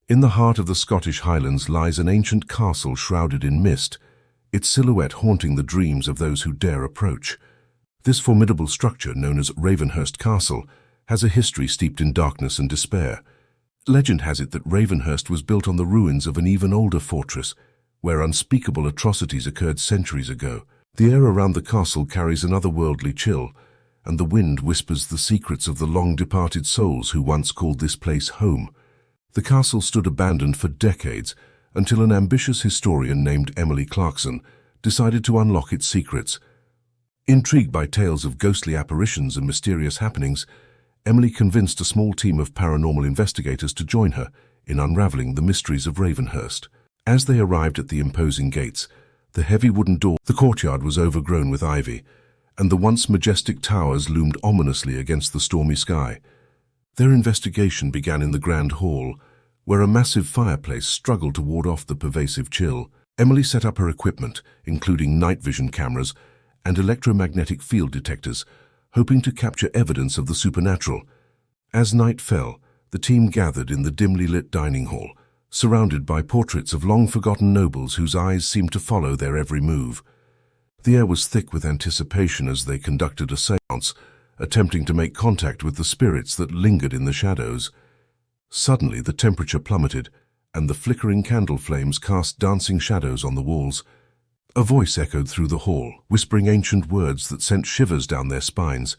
In the heart of the Scottish Highlands lies an ancient castle shrouded in mist, its silhouette haunting the dreams of those who dare approach. This formidable structure, known as Ravenhurst Castle, has a history steeped in darkness and despair. Legend has it that Ravenhurst was built on the ruins of an even older fortress, where unspeakable atrocities occurred centuries ago. The air around the castle carries an otherworldly chill, and the wind whispers the secrets of the long-departed souls who once called this place home. The castle stood abandoned for decades, until an ambitious historian named Emily Clarkson decided to unlock its secrets. Intrigued by tales of ghostly apparitions and mysterious happenings, Emily convinced a small team of paranormal investigators to join her in unraveling the mysteries of Ravenhurst. As they arrived at the imposing gates, the heavy wooden door, the courtyard was overgrown with ivy, and the once majestic towers loomed ominously against the stormy sky. Their investigation began in the grand hall, where a massive fireplace struggled to ward off the pervasive chill. Emily set up her equipment, including night vision cameras and electromagnetic field detectors, hoping to capture evidence of the supernatural. As night fell, the team gathered in the dimly lit dining hall, surrounded by portraits of long-forgotten nobles whose eyes seemed to follow their every move. The air was thick with anticipation as they conducted a séance, attempting to make contact with the spirits that lingered in the shadows. Suddenly, the temperature plummeted, and the flickering candle flames cast dancing shadows on the walls. A voice echoed through the hall, whispering ancient words that sent shivers down their spines.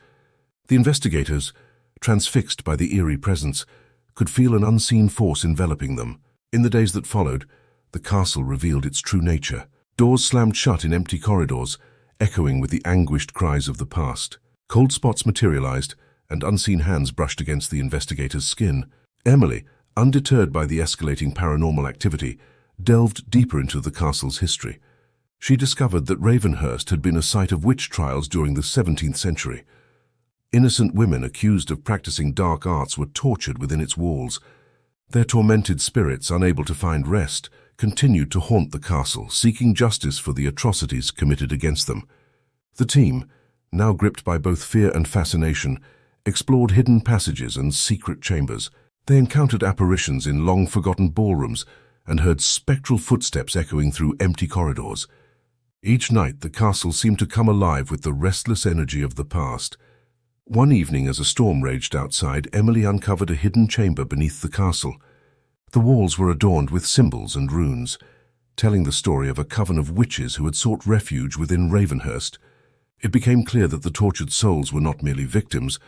The investigators, transfixed by the eerie presence, could feel an unseen force enveloping them. In the days that followed, the castle revealed its true nature. Doors slammed shut in empty corridors, echoing with the anguished cries of the past. Cold spots materialized, and unseen hands brushed against the investigator's skin. Emily, undeterred by the escalating paranormal activity, delved deeper into the castle's history. She discovered that Ravenhurst had been a site of witch trials during the 17th century. Innocent women accused of practicing dark arts were tortured within its walls. Their tormented spirits, unable to find rest, continued to haunt the castle, seeking justice for the atrocities committed against them. The team, now gripped by both fear and fascination, explored hidden passages and secret chambers. They encountered apparitions in long-forgotten ballrooms and heard spectral footsteps echoing through empty corridors. Each night, the castle seemed to come alive with the restless energy of the past. One evening, as a storm raged outside, Emily uncovered a hidden chamber beneath the castle. The walls were adorned with symbols and runes, telling the story of a coven of witches who had sought refuge within Ravenhurst. It became clear that the tortured souls were not merely victims,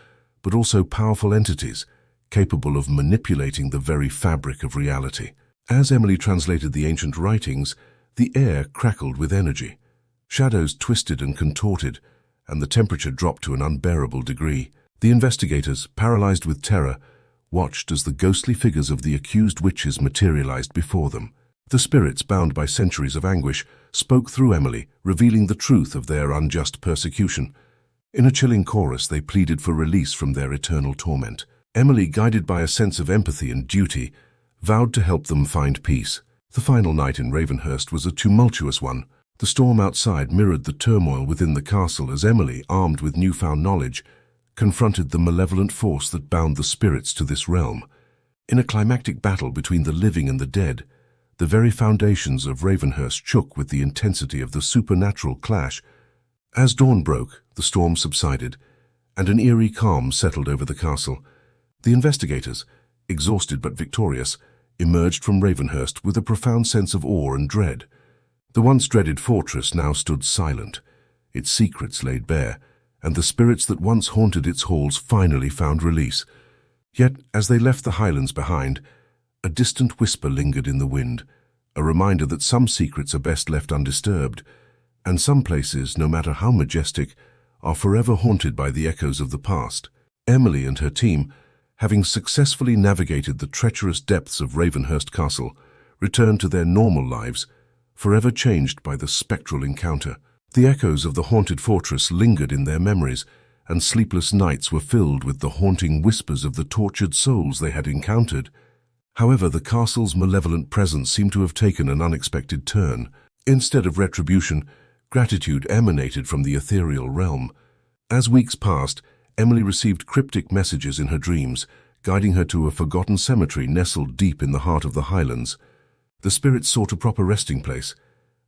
but also powerful entities, capable of manipulating the very fabric of reality. As Emily translated the ancient writings, the air crackled with energy. Shadows twisted and contorted, and the temperature dropped to an unbearable degree. The investigators, paralyzed with terror, watched as the ghostly figures of the accused witches materialized before them. The spirits, bound by centuries of anguish, spoke through Emily, revealing the truth of their unjust persecution. In a chilling chorus, they pleaded for release from their eternal torment. Emily, guided by a sense of empathy and duty, vowed to help them find peace. The final night in Ravenhurst was a tumultuous one. The storm outside mirrored the turmoil within the castle as Emily, armed with newfound knowledge, confronted the malevolent force that bound the spirits to this realm. In a climactic battle between the living and the dead, the very foundations of Ravenhurst shook with the intensity of the supernatural clash. As dawn broke, the storm subsided, and an eerie calm settled over the castle. The investigators, exhausted but victorious, emerged from Ravenhurst with a profound sense of awe and dread. The once dreaded fortress now stood silent, its secrets laid bare, and the spirits that once haunted its halls finally found release. Yet, as they left the highlands behind, a distant whisper lingered in the wind, a reminder that some secrets are best left undisturbed, and some places, no matter how majestic, are forever haunted by the echoes of the past. Emily and her team, having successfully navigated the treacherous depths of Ravenhurst Castle, returned to their normal lives, forever changed by the spectral encounter. The echoes of the haunted fortress lingered in their memories, and sleepless nights were filled with the haunting whispers of the tortured souls they had encountered. However, the castle's malevolent presence seemed to have taken an unexpected turn. Instead of retribution, gratitude emanated from the ethereal realm. As weeks passed, Emily received cryptic messages in her dreams, guiding her to a forgotten cemetery nestled deep in the heart of the Highlands. The spirits sought a proper resting place,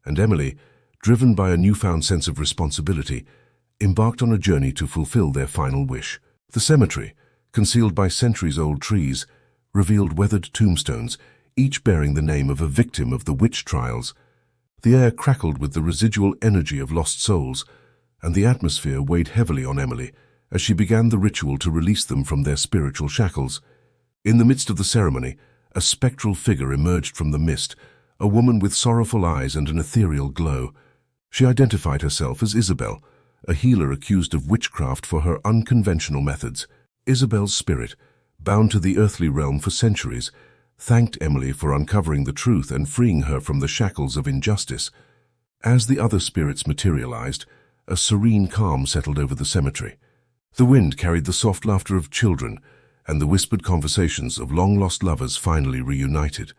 and Emily, driven by a newfound sense of responsibility, embarked on a journey to fulfill their final wish. The cemetery, concealed by centuries-old trees, revealed weathered tombstones, each bearing the name of a victim of the witch trials. The air crackled with the residual energy of lost souls, and the atmosphere weighed heavily on Emily as she began the ritual to release them from their spiritual shackles. In the midst of the ceremony, a spectral figure emerged from the mist, a woman with sorrowful eyes and an ethereal glow. She identified herself as Isabel, a healer accused of witchcraft for her unconventional methods. Isabel's spirit, bound to the earthly realm for centuries, thanked Emily for uncovering the truth and freeing her from the shackles of injustice. As the other spirits materialized, a serene calm settled over the cemetery. The wind carried the soft laughter of children, and the whispered conversations of long-lost lovers finally reunited.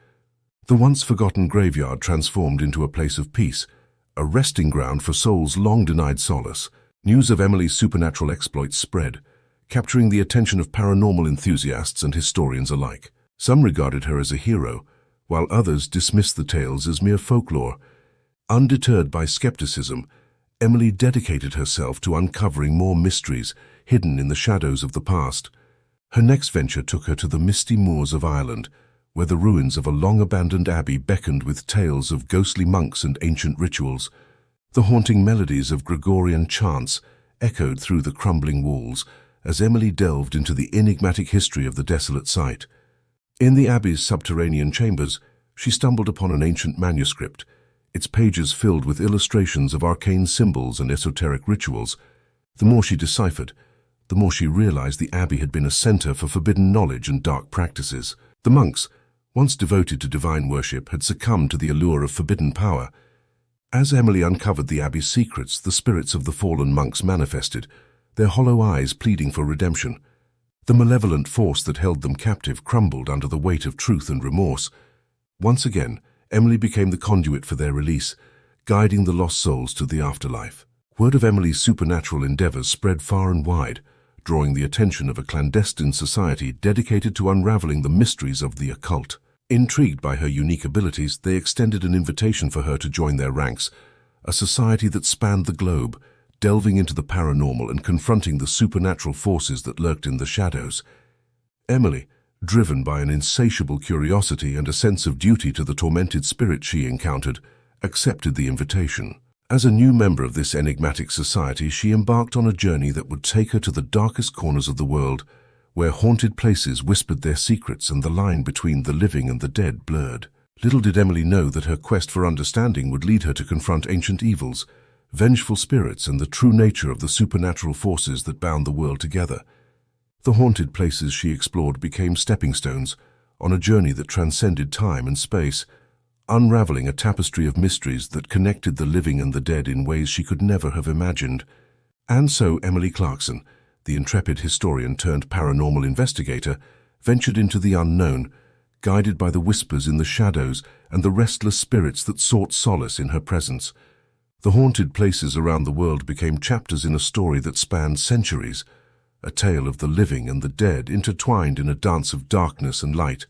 The once-forgotten graveyard transformed into a place of peace, a resting ground for souls long denied solace. News of Emily's supernatural exploits spread, capturing the attention of paranormal enthusiasts and historians alike. Some regarded her as a hero, while others dismissed the tales as mere folklore. Undeterred by skepticism, Emily dedicated herself to uncovering more mysteries hidden in the shadows of the past. Her next venture took her to the misty moors of Ireland, where the ruins of a long-abandoned abbey beckoned with tales of ghostly monks and ancient rituals. The haunting melodies of Gregorian chants echoed through the crumbling walls as Emily delved into the enigmatic history of the desolate site. In the abbey's subterranean chambers, she stumbled upon an ancient manuscript, its pages filled with illustrations of arcane symbols and esoteric rituals. The more she deciphered, the more she realized the abbey had been a center for forbidden knowledge and dark practices. The monks, once devoted to divine worship, had succumbed to the allure of forbidden power. As Emily uncovered the abbey's secrets, the spirits of the fallen monks manifested, their hollow eyes pleading for redemption. The malevolent force that held them captive crumbled under the weight of truth and remorse. Once again, Emily became the conduit for their release, guiding the lost souls to the afterlife. Word of Emily's supernatural endeavors spread far and wide, drawing the attention of a clandestine society dedicated to unraveling the mysteries of the occult. Intrigued by her unique abilities, they extended an invitation for her to join their ranks, a society that spanned the globe, delving into the paranormal and confronting the supernatural forces that lurked in the shadows. Emily, driven by an insatiable curiosity and a sense of duty to the tormented spirit she encountered, accepted the invitation. As a new member of this enigmatic society, she embarked on a journey that would take her to the darkest corners of the world, where haunted places whispered their secrets and the line between the living and the dead blurred. Little did Emily know that her quest for understanding would lead her to confront ancient evils, vengeful spirits, and the true nature of the supernatural forces that bound the world together. The haunted places she explored became stepping stones on a journey that transcended time and space, unraveling a tapestry of mysteries that connected the living and the dead in ways she could never have imagined. And so Emily Clarkson, the intrepid historian turned paranormal investigator, ventured into the unknown, guided by the whispers in the shadows and the restless spirits that sought solace in her presence. The haunted places around the world became chapters in a story that spanned centuries, a tale of the living and the dead intertwined in a dance of darkness and light.